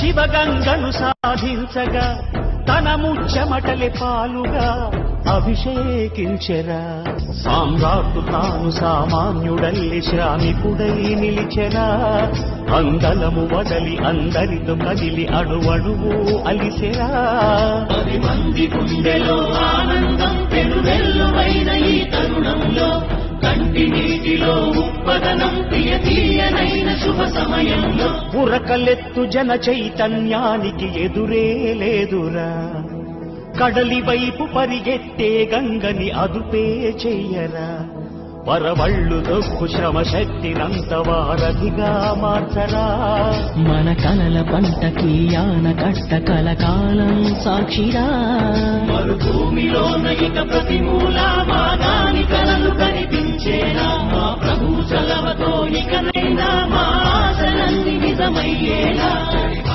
శివగంగను సాధించగా తన ముచ్చమటలి పాలుగా అభిషేకించెరా. సామ్రాట్టు తాను సామాన్యుడల్లి శ్రామికుడై నిలిచెరా. అందలము వదలి అందరితో కదిలి అణువణువు అలిసెరా. 10 మంది గుండెలో ఆనందం పెనువెల్లువైన ఈ తరుణంలో కంటి నీటిలో ఉప్పదనం తీయనైన శుభ సమయంలో ఉరకలెత్తు జన చైతన్యానికి ఎదురే లేదురా. కడలి వైపు పరిగెత్తే గంగని అదుపే చెయ్యరా. పరవళ్ళు దొక్కు శ్రమ శక్తినంత వారధిగా మార్చరా. మన కలల పంటకి ఆనకట్ట కలకాలం సాక్షిరా. మరుభూమిలోన ఇక ప్రతి మూల మాగాని కలలు కనిపించేనా. మా ప్రభు చలవతో ఇకనైనా మా ఆశలన్నీ నిజమయ్యేలా.